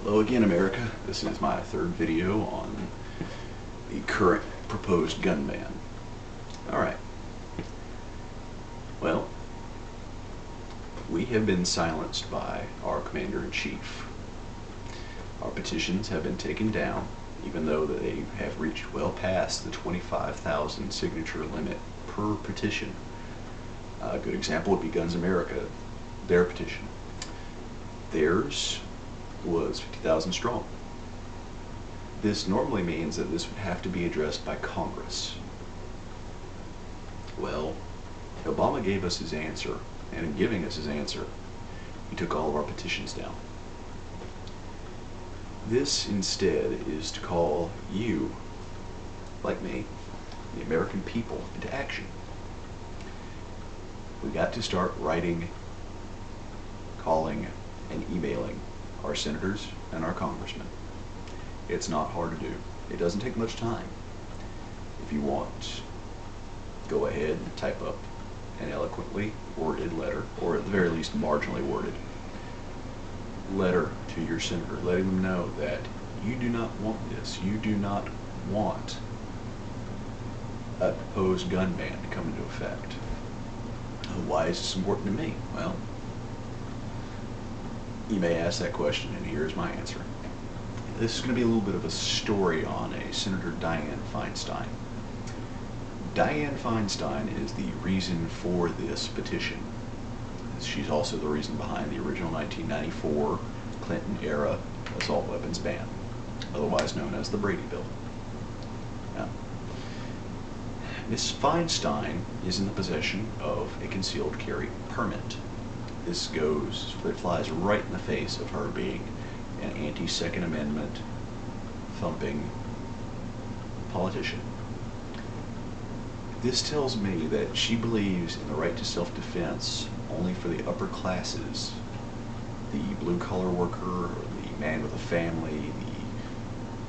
Hello again, America. This is my third video on the current proposed gun ban. Alright. Well, we have been silenced by our Commander-in-Chief. Our petitions have been taken down, even though they have reached well past the 25,000 signature limit per petition. A good example would be Guns America, their petition. Theirs was 50,000 strong. This normally means that this would have to be addressed by Congress. Well, Obama gave us his answer, and in giving us his answer, he took all of our petitions down. This instead is to call you, like me, the American people, into action. We got to start writing, calling, and emailing our senators and our congressmen. It's not hard to do. It doesn't take much time. If you want, go ahead and type up an eloquently worded letter, or at the very least marginally worded letter to your senator, letting them know that you do not want this. You do not want a proposed gun ban to come into effect. Why is this important to me? Well, you may ask that question, and here's my answer. This is going to be a little bit of a story on a Senator Dianne Feinstein. Dianne Feinstein is the reason for this petition. She's also the reason behind the original 1994 Clinton-era assault weapons ban, otherwise known as the Brady Bill. Now, Ms. Feinstein is in the possession of a concealed carry permit. This flies right in the face of her being an anti-Second Amendment thumping politician. This tells me that she believes in the right to self-defense only for the upper classes, the blue-collar worker, or the man with a family,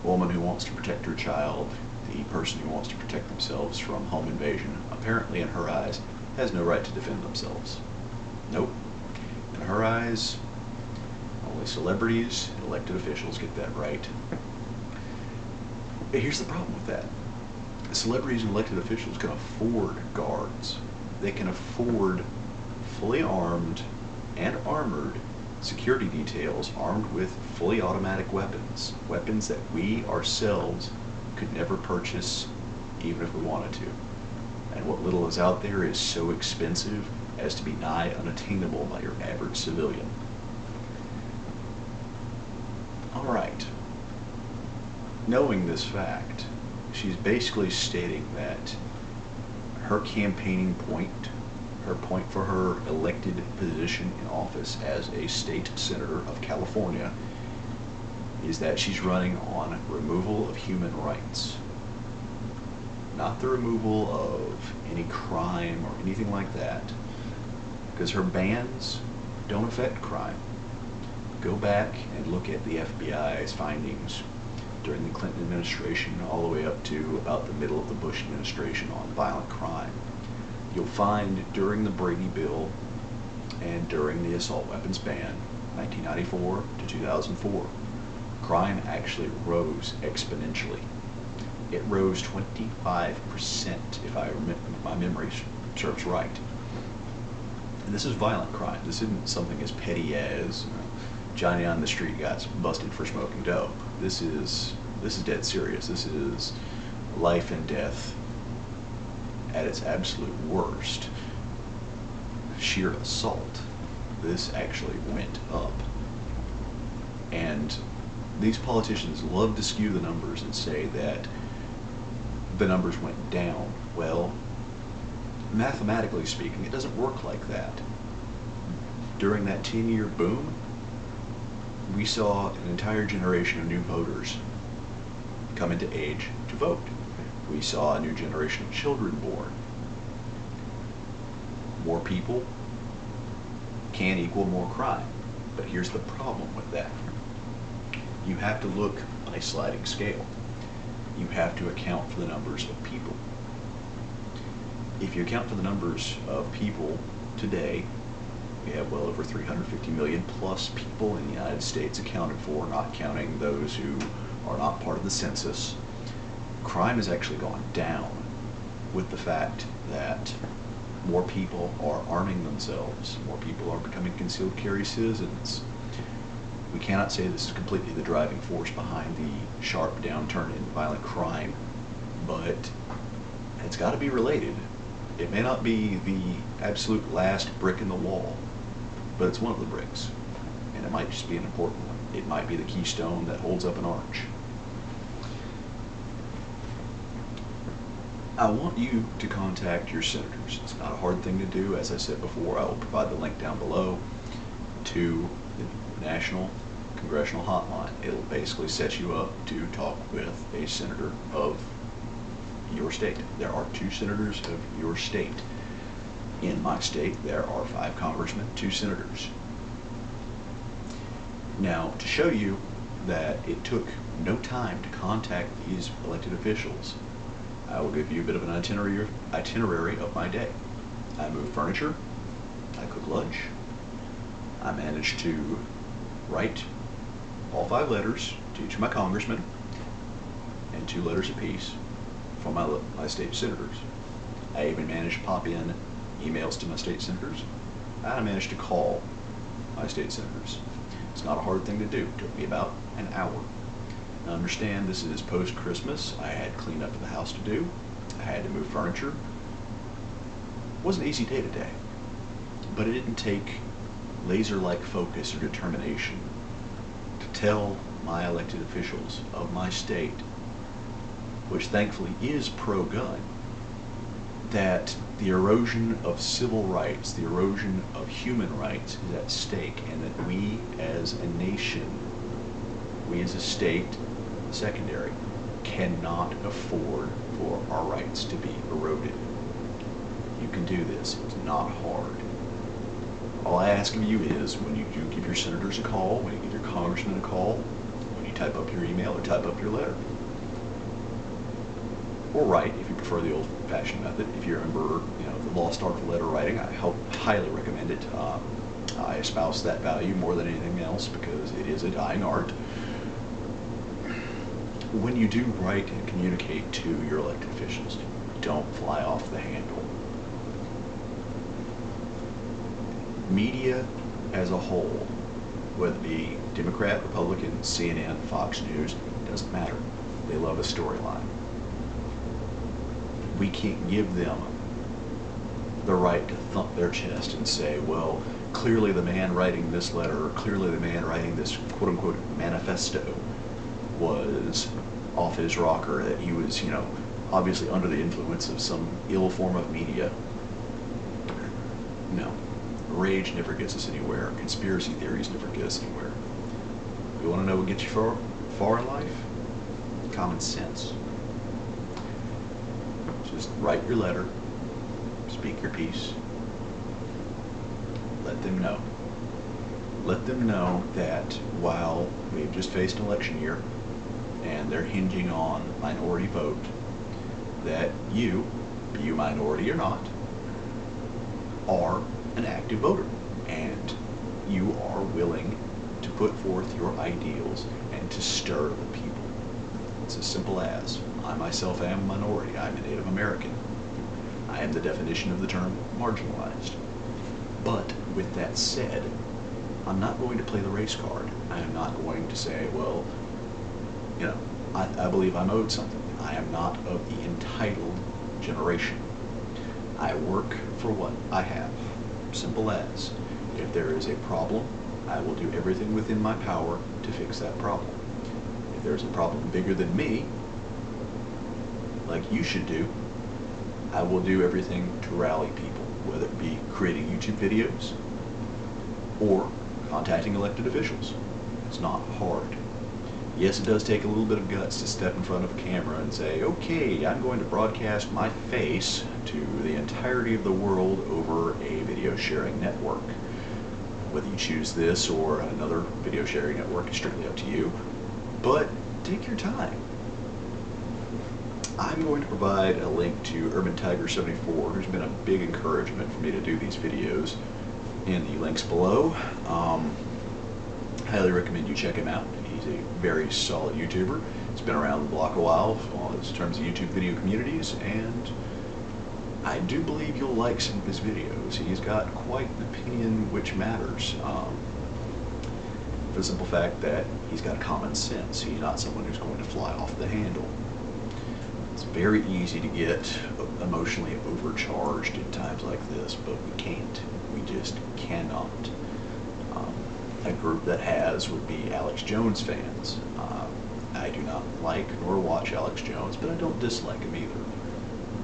the woman who wants to protect her child, the person who wants to protect themselves from home invasion. Apparently, in her eyes, has no right to defend themselves. Nope. In her eyes, only celebrities and elected officials get that right. But here's the problem with that. Celebrities and elected officials can afford guards. They can afford fully armed and armored security details armed with fully automatic weapons. Weapons that we ourselves could never purchase even if we wanted to. And what little is out there is so expensive as to be nigh unattainable by your average civilian. Alright. Knowing this fact, she's basically stating that her campaigning point, her point for her elected position in office as a state senator of California, is that she's running on removal of human rights. Not the removal of any crime or anything like that, because her bans don't affect crime. Go back and look at the FBI's findings during the Clinton administration all the way up to about the middle of the Bush administration on violent crime. You'll find during the Brady Bill and during the assault weapons ban, 1994 to 2004, crime actually rose exponentially. It rose 25%, if my memory serves right. And this is violent crime. This isn't something as petty as Johnny on the street got busted for smoking dope. This is dead serious. This is life and death at its absolute worst. Sheer assault. This actually went up. And these politicians love to skew the numbers and say that the numbers went down. Well, mathematically speaking, it doesn't work like that. During that 10-year boom, we saw an entire generation of new voters come into age to vote. We saw a new generation of children born. More people can equal more crime. But here's the problem with that. You have to look on a sliding scale. You have to account for the numbers of people. If you account for the numbers of people today We have well over 350 million plus people in the United States accounted for, not counting those who are not part of the census. Crime has actually gone down with the fact that more people are arming themselves, more people are becoming concealed carry citizens. We cannot say this is completely the driving force behind the sharp downturn in violent crime, but it's got to be related. It may not be the absolute last brick in the wall, but it's one of the bricks, and it might just be an important one. It might be the keystone that holds up an arch. I want you to contact your senators. It's not a hard thing to do. As I said before, I will provide the link down below to the National Congressional Hotline. It'll basically set you up to talk with a senator of your state. There are 2 senators of your state. In my state, there are 5 congressmen, 2 senators. Now, to show you that it took no time to contact these elected officials, I will give you a bit of an itinerary of my day. I move furniture, I cook lunch, I managed to write all 5 letters to each of my congressmen, and 2 letters apiece for my state senators. I even managed to pop in emails to my state senators, and I managed to call my state senators. It's not a hard thing to do. It took me about an hour. Now understand, this is post-Christmas. I had cleanup of the house to do. I had to move furniture. It wasn't an easy day today, but it didn't take laser-like focus or determination to tell my elected officials of my state, which thankfully is pro-gun, that the erosion of civil rights, the erosion of human rights is at stake, and that we as a nation, we as a state, secondary, cannot afford for our rights to be eroded. You can do this. It's not hard. All I ask of you is, when you do give your senators a call, when you give your congressmen a call, when you type up your email or type up your letter, or write, if you prefer the old-fashioned method. If you remember, the lost art of letter writing, I highly recommend it. I espouse that value more than anything else because it is a dying art. When you do write and communicate to your elected officials, don't fly off the handle. Media as a whole, whether it be Democrat, Republican, CNN, Fox News, doesn't matter. They love a storyline. We can't give them the right to thump their chest and say, well, clearly the man writing this letter, or clearly the man writing this quote-unquote manifesto was off his rocker, that he was, obviously under the influence of some ill form of media. No. Rage never gets us anywhere. Conspiracy theories never get us anywhere. You want to know what gets you far in life? Common sense. Just write your letter, speak your piece, let them know. Let them know that while we've just faced an election year and they're hinging on minority vote, that you, be you minority or not, are an active voter, and you are willing to put forth your ideals and to stir the people. It's as simple as, I myself am a minority. I'm a Native American. I am the definition of the term marginalized. But with that said, I'm not going to play the race card. I am not going to say, well, I believe I'm owed something. I am not of the entitled generation. I work for what I have. Simple as. If there is a problem, I will do everything within my power to fix that problem. If there's a problem bigger than me, like you should do, I will do everything to rally people, whether it be creating YouTube videos or contacting elected officials. It's not hard. Yes, it does take a little bit of guts to step in front of a camera and say, okay, I'm going to broadcast my face to the entirety of the world over a video sharing network. Whether you choose this or another video sharing network is strictly up to you, but take your time. I'm going to provide a link to Urban Tiger 74, who's been a big encouragement for me to do these videos. in the links below. Highly recommend you check him out. He's a very solid YouTuber. He's been around the block a while in terms of YouTube video communities, and I do believe you'll like some of his videos. He's got quite an opinion which matters. For the simple fact that he's got common sense. He's not someone who's going to fly off the handle. It's very easy to get emotionally overcharged in times like this, but we can't. We just cannot. A group that has would be Alex Jones fans. I do not like nor watch Alex Jones, but I don't dislike him either.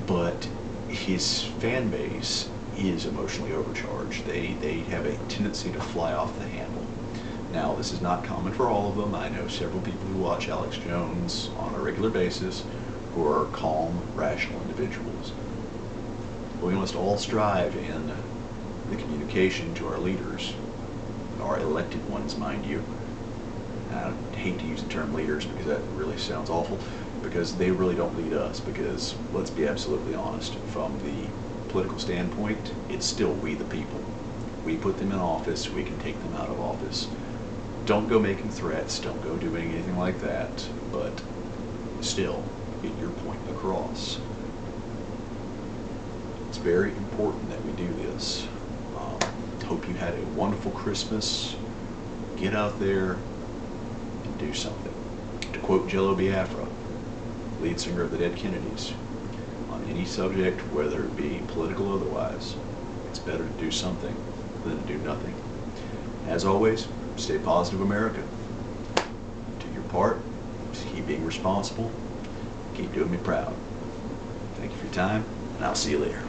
But his fan base is emotionally overcharged. They have a tendency to fly off the handle. Now, this is not common for all of them. I know several people who watch Alex Jones on a regular basis who are calm, rational individuals. We must all strive in the communication to our leaders, our elected ones, mind you. I hate to use the term leaders because that really sounds awful, because they really don't lead us, because let's be absolutely honest, from the political standpoint, it's still we the people. We put them in office, we can take them out of office. Don't go making threats, don't go doing anything like that, but still, get your point across. It's very important that we do this. Hope you had a wonderful Christmas. Get out there and do something. To quote Jello Biafra, lead singer of the Dead Kennedys, on any subject, whether it be political or otherwise, it's better to do something than to do nothing. As always, stay positive, America. Do your part. Just keep being responsible. Keep doing me proud. Thank you for your time, and I'll see you later.